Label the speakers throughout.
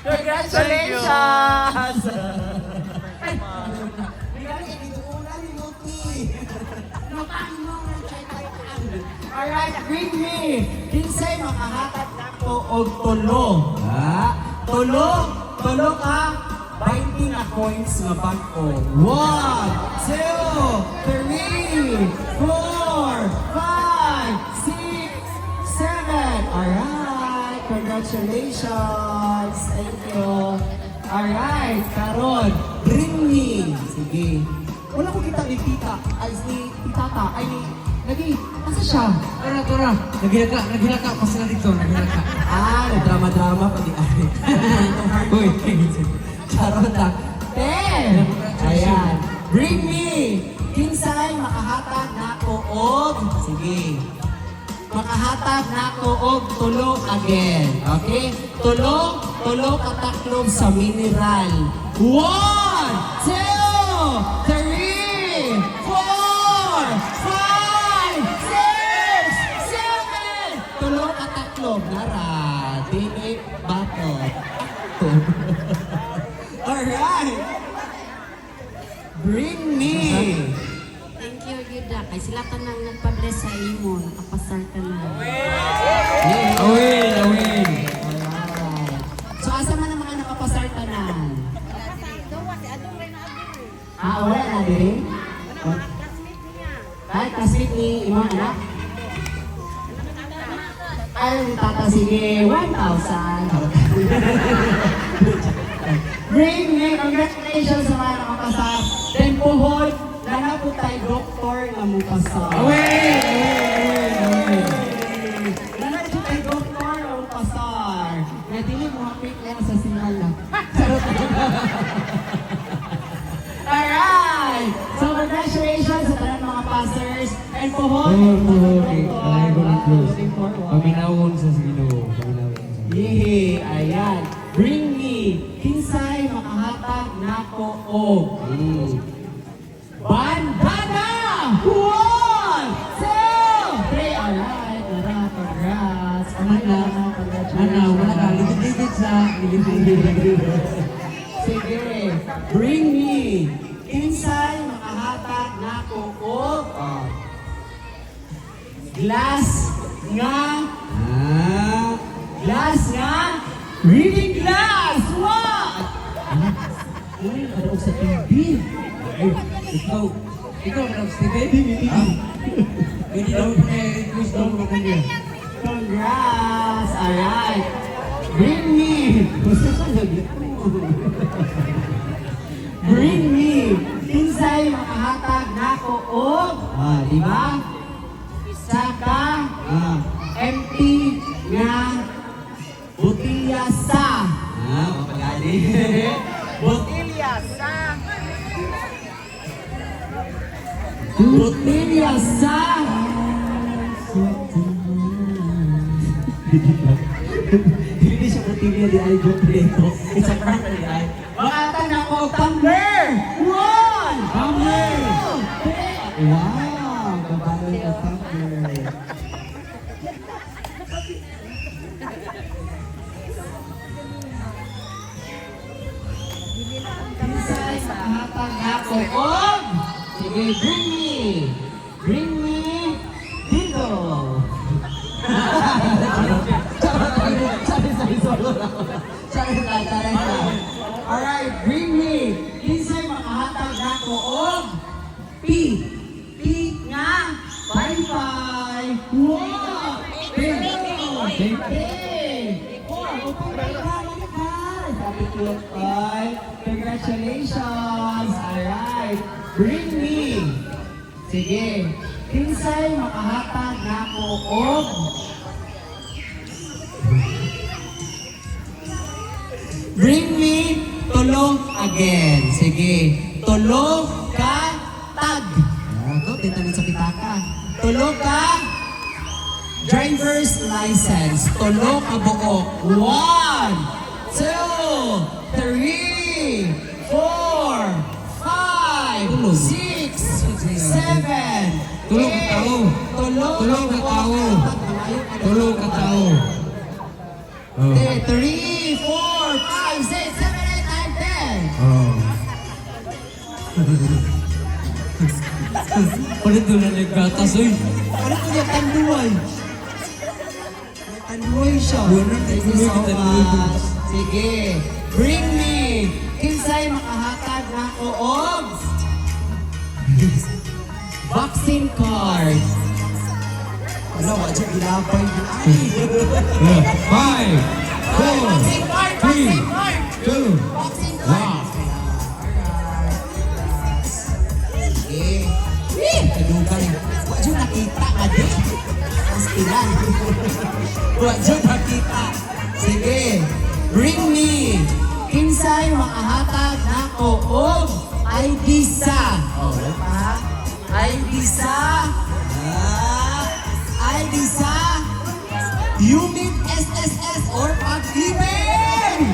Speaker 1: Congratulations! Alright, bring me! Kinsay makahatag nako og tulo. Ha? Tulo? Tulo ka? 20 na coins na bangko. 1, 2, 3, 4, 5, 6, 7. Alright, congratulations. Thank you. Alright, karon, bring me. Sige. Wala ko kita ni tita. Ay, ni titata. Ay, ni... Lagi, nasa siya?
Speaker 2: Tora. Nagilaka pa sila dito, nagilaka.
Speaker 1: Ah, nagdrama-drama pa di ay. Uy, charot lang. Ten! Ayan. Bring me! Kinsay makahatag nako og... Sige. Makahatag nako og tulo again. Okay? Tulo kataklob sa mineral. 1, 2, 3, 4, 5, 6, 7! Tulo kataklob. Nara. Dili batot. Alright! Bring me!
Speaker 3: Thank you, Yuda. Kay sila ka nang nagpa-bless sa imo. Nakapasar ka na.
Speaker 2: Awin!
Speaker 1: Alright. So, asa man ang mga nakapasar ka na? Wala na din? Ay, kasmit ni imong anak? Ay, tata, sige, 1,000. Bring me, congratulations sa mga nakapasar. Then puhod, nanapot tayo doktor na mupasar.
Speaker 2: Awin!
Speaker 1: Nanapot tayo doktor na mupasar. Natili mo hapit lang sa sinal na. Alright! So congratulations sa talang mga passers. And puhod, looking forward.
Speaker 2: Paminawon sa Ginoo. Paminawon sa Ginoo.
Speaker 1: Yehey! Ayan. Bring me. Kinsay makahatag nako og bandana! 1, 2, 3! Alright, tara, congrats!
Speaker 2: Ana, wala ka. Ligid-ligid sa... Ligid-ligid.
Speaker 1: Sige, bring me! Kinsay makahatag nako og glass nga reading glass! What? Uy, ano sa TV?
Speaker 2: Ikaw ka sa TV? Hindi daw po na-request daw mo kanya.
Speaker 1: Congrats! Alright! Bring me! Bring me! Kinsay makahatag nako og di ba? Isa ka empty nga botilya sa mapagali. Botilya sa hindi siya botilya di ay completo. Isa ka na di ay makatan ako tumbler! 1!
Speaker 2: Tumbler!
Speaker 1: Wow! Babalan ka tumbler. Kinsay makahatag ako og sige, bring me dito. Sorry. Alright, bring me. Kinsay makahatag ako og P nga bye-bye. Wow! Congratulations! Alright, bring me. Sige, kinsay makahatag nako og bring me tulong again. Sige, tulong ka tag. Ito, dito naman sa pitaka. Tulong ka driver's license. Tulong ka buok. 1, 2, 3, 4, 5, 6, 7,
Speaker 2: Tulong ka tao. Tulong ka tao. Tulong ka tao. Oh.
Speaker 1: Okay, 3, 4, 5, 6, 7, 8, 9, 10.
Speaker 2: Oh. Palit doon na naggatas, oy.
Speaker 1: Ano ko niya, tanduay? May tanduay siya.
Speaker 2: Bueno,
Speaker 1: Thank you so much. Sige. Bring me. Kinsay makahatag na og vaccine card. Wala, wala dyan ilapay. Ay!
Speaker 2: 5, 4,
Speaker 1: Vaccine card! Vaccine card!
Speaker 2: 2,
Speaker 1: Vaccine card!
Speaker 2: 1.
Speaker 1: Sige. Kadugan yan. Wala dyan nakita ka din. Pastilan. Wala dyan nakita. Sige. Bring me. Kinsay makahatag na og ID sa. Oh, wala pa. ID sa. ID sa. Unit SSS or pag-ibig.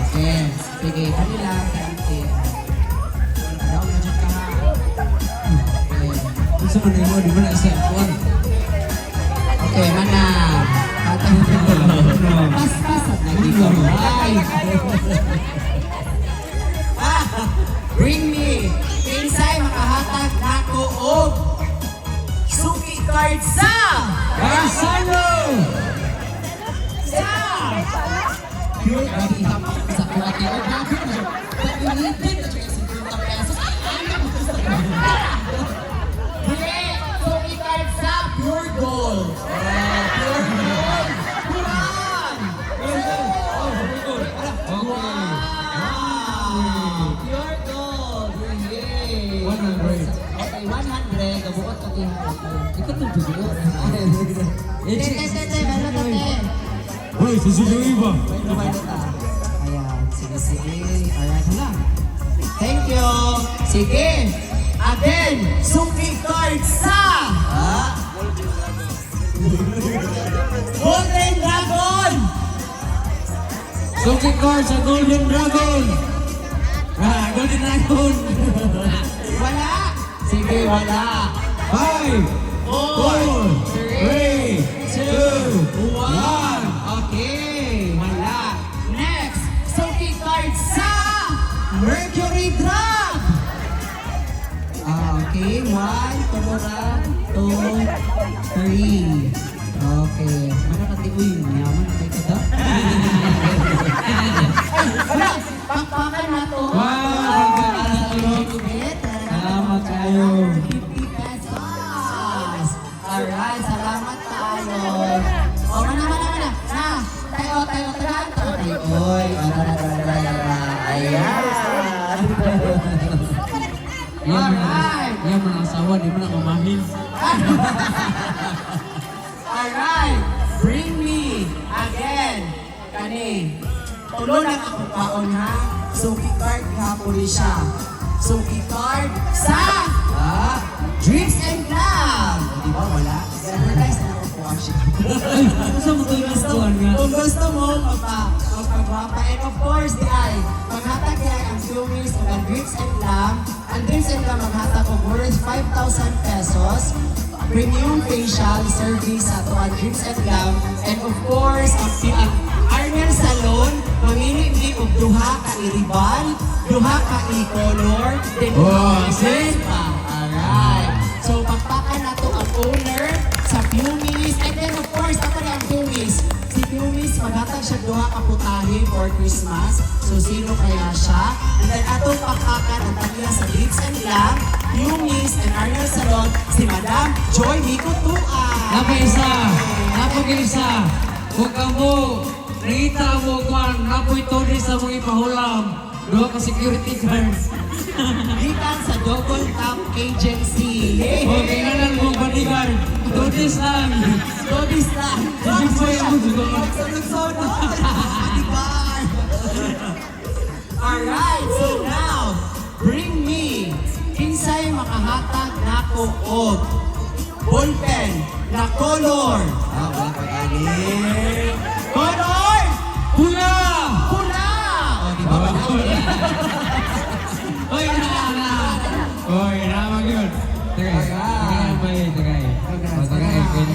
Speaker 1: Okay. Sige. Kanila. Okay. Daw na dyan ka ha. Okay.
Speaker 2: Gusto mo na mo, di ba na sa kuwan?
Speaker 1: Okay, mana. Pas-pas at nagiging. Ay! Bring me. Kinsay makahatag nako og suki card sa.
Speaker 2: Garsano!
Speaker 1: Sa. Pure body hapak sa kuwati. O bakit mo? Pag-inipin na siya sa 50 pesos. Hindi. Suki card sa pure gold. Pure gold. Kuran. Wow. Pure gold. Yay.
Speaker 2: 100.
Speaker 1: Okay, 100. Kabukot ka 300. Ikaw itong tuyo. Tete, meron na te.
Speaker 2: Hoy, susuloy ba?
Speaker 1: Ayan, sige. Alright, hala. Thank you. Sige. Again, suki card sa. Golden Dragon.
Speaker 2: Suki card sa Golden Dragon! Golden Dragon!
Speaker 1: Wala. Sige, wala.
Speaker 2: 5, 4, 3, 2, 1.
Speaker 1: Okay, wala. Next, suki card sa Mercury Drug. Okay, 1, 2, 3. Okay. Mana ka tiuy? Yaman na kayo kada? Wala! Pakpakan na to!
Speaker 2: Salamat kayo.
Speaker 1: 50 pesos! Alright, salamat tayo. O, mana. Na, tayo, tagaan to. Oy, ayan.
Speaker 2: Yan mo ang asawa, di mo na kumahin.
Speaker 1: Alright, bring me again. Kani, tulo lang ako paon ha. Suki card hapon siya. Suki card sa Dreams and Club. O, di ba wala? Advertise na ako po siya.
Speaker 2: Ay, gusto mo tayo gustuhan nga?
Speaker 1: Kung gusto mo, magpagwapa. And of course, di ay, maghatag yan ang Sumis o ang Dreams and Club. Ang Dreams and Club maghatag ko worth 5,000 pesos. Premium facial service sa to ang Dreams and Club. And of course, ang Arnel Salon, mamili ni og duha ka i-ribbon, duha ka i-color, then
Speaker 2: Sis!
Speaker 1: Alright. So, pagpakan na to ang owner sa Pumis. And then, of course, ako na ang Pumis. Si Pumis, maghatag siya duha ka putahe for Christmas. So, sino kaya siya? And then, atong pagpakan ang tagya sa Lips and Lamb, Pumis and Arnel Salon, si Madam Joy Mikutua.
Speaker 2: Napag-isa. Huwag ka mo. Nakita mo kung napoy to rin sa mga ipahulam. Doon ka security guards.
Speaker 1: Gikan sa Double Tap Agency.
Speaker 2: Okay na lang mo bodyguard. Tudis lang.
Speaker 1: Dobis na.
Speaker 2: Sisipoy ang musugon.
Speaker 1: Alright, so now, bring me. Kinsay makahatag nako og ballpen na color. Wala pa galing. Color!
Speaker 2: Pula!
Speaker 1: Pula! O, di ba ba?
Speaker 2: Oy, na. Oy, ramag yun. Tagay. Tagay. Tagay. Tagay. Tagay.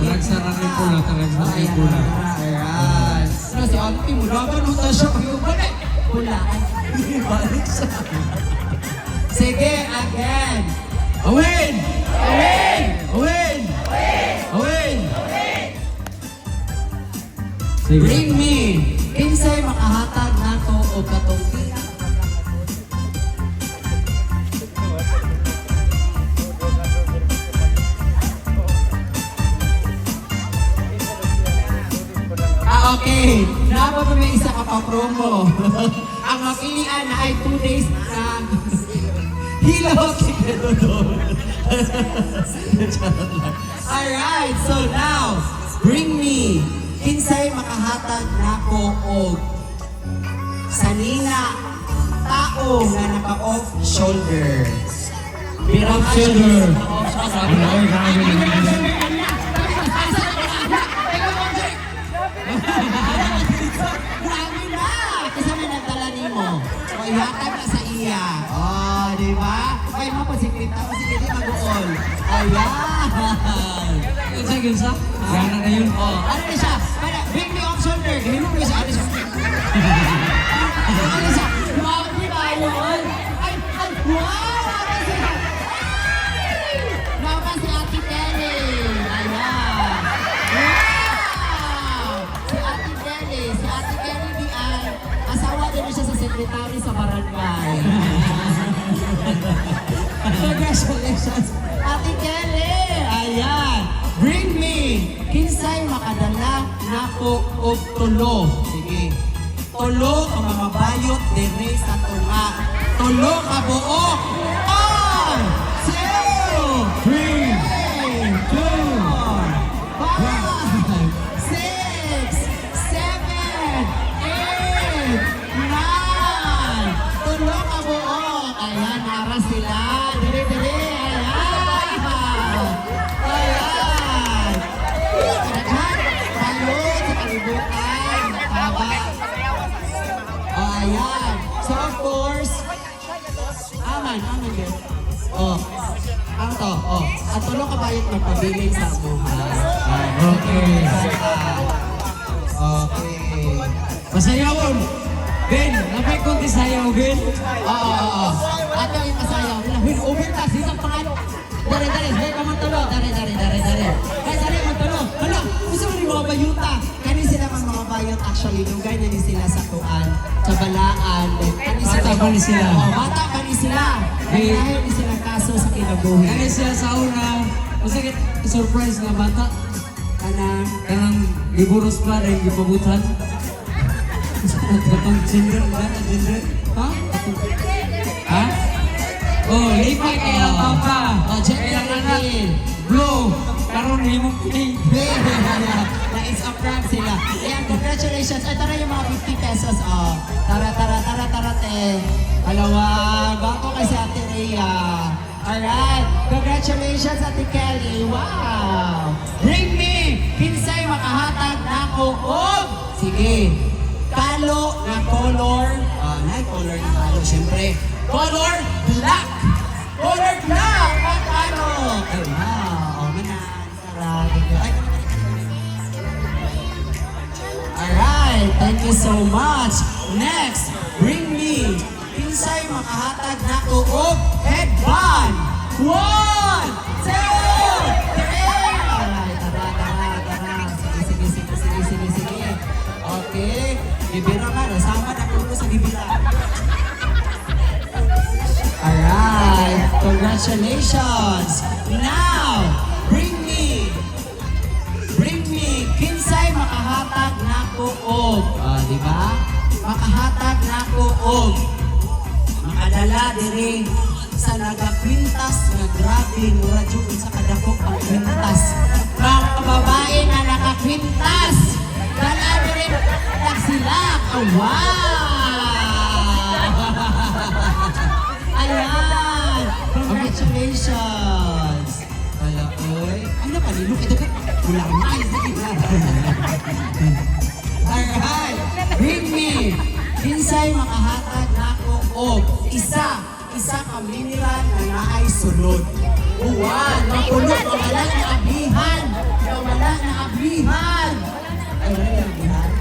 Speaker 2: Nagsara rin po pula talaga sa
Speaker 1: Ayan,
Speaker 2: pula.
Speaker 1: ayan. Ano si auntie mo? Laban mo tayo siya. Balik! Pula. Balik siya. Sige, again.
Speaker 2: Awin! Awin! Awin! Awin! Sige.
Speaker 1: Bring me. Kinsay makahatag nato o katong okay. Dapat pa may isa ka pa promo. Ang mapilian na ay 2 days na hilaw si Pedodol. Alright, so now, bring me. Kinsay makahatag nako og sanina tao nga naka-off shoulder.
Speaker 2: Off shoulder.
Speaker 1: Off shoulder.
Speaker 2: Ay, grabe naman.
Speaker 1: Grabe na! Kasama nagdala ni mo. O, ihatag na sa iya. O, di ba? Okay mo, pasikrit ako. Sige, di mag-uol. Ayan!
Speaker 2: Ginsa, ginsa. Gana na yun.
Speaker 1: O, ano na siya? Bring me off shoulder. Gawin mo na siya. Ano siya? Ano siya? Wow, di ba yun? Ay, wow! Ano siya? Naman si Ate Kelly. Ayan. Wow! Si Ate Kelly. Si Ate Kelly di ay asawa din siya sa sekretary sa barangay. Congratulations, Ate Kelly. Ayan. Bring me. Kinsay makadala nako og tulo. Sige. Tulo ka mga bayot dire sa tunga. Tulo ka buok. 1, 2, 3, 2, 5, 6, 7, 8, 9. Tulo ka buok. Ayan, nara sila. Dire, dire. Ayan. Ayan. Kadaghan. Balot sa kalibutan. Taba. Ayan. So, of course, aman din. Oh, ang to, oh. At tulo ka bayot magpabiling sa buhay.
Speaker 2: Okay.
Speaker 1: Okay.
Speaker 2: Masayawon! Ben, napay konti sayaw, Ben.
Speaker 1: Oo. Ato yung masayaw. Win, overtas. Isang pangalan. Dare. Hey, kamantulo. Dare. Hey, dare, mantulo. Hala, gusto mo rin mga bayuta. Kani sila mga bayot. Actually, lugay na ni sila sa tuan. Sa balaan.
Speaker 2: Bata pa ni sila.
Speaker 1: Oo, bata pa ni sila.
Speaker 2: Hey.
Speaker 1: Dahil ni sila kaso sa kinabuhi.
Speaker 2: Kaya sila sa una, masakit surprise nga bata.
Speaker 1: Kanang,
Speaker 2: Kanang giburos pa rin, gipabutan. Katong gender, gender.
Speaker 1: ha?
Speaker 2: Ha? Oh, lipay kaya ang papa.
Speaker 1: Oh, gender
Speaker 2: Kaya ang anak,
Speaker 1: reveal.
Speaker 2: blue. Karoon himong pink.
Speaker 1: Na-is up rank sila. Ayan, congratulations. Ito na yung mga 50 pesos. Oh. Tara, te. Alawag. Bako kay si Ate Rhea. Alright. Congratulations, Ate Kelly. Wow. Bring me. Kinsay makahatag na ako. Og. Sige. Kalo na color. Color na kalo. Siyempre. Color black. Color black. At ano? Ay, wow. Manan. Sarap. Ay, alright, thank you so much. Next, bring me. Kinsay makahatag nako og headband. 1, 2, 3. Alright, tara. Sige. Okay, bibira ka. Nasama na ko sa bibira. Alright, congratulations. Now, bring me. Kinsay makahatag nako og, di ba? Makahatag nako og makadala diri sa nagakwintas nga grabe mura jud sa kadakop ang kwintas. Mga babae na nakakwintas. Dala diri sila. Oh, wow! Ayan! Congratulations! Ala, oy. Ano pa nilok? Ito ka? Kulang na. Alright. Bring me. Kinsay makahatag nako og isa ka mineral na naay sunod. Uwan, mapulot o alang abihan. wala na ablihan. Ay, wala na ablihan.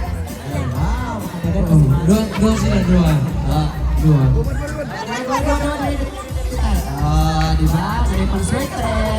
Speaker 1: Ay, wow. Makaganda pa si Mami.
Speaker 2: Dua sila, dua. Dua.
Speaker 1: Ah, di ba? May pang-swerte.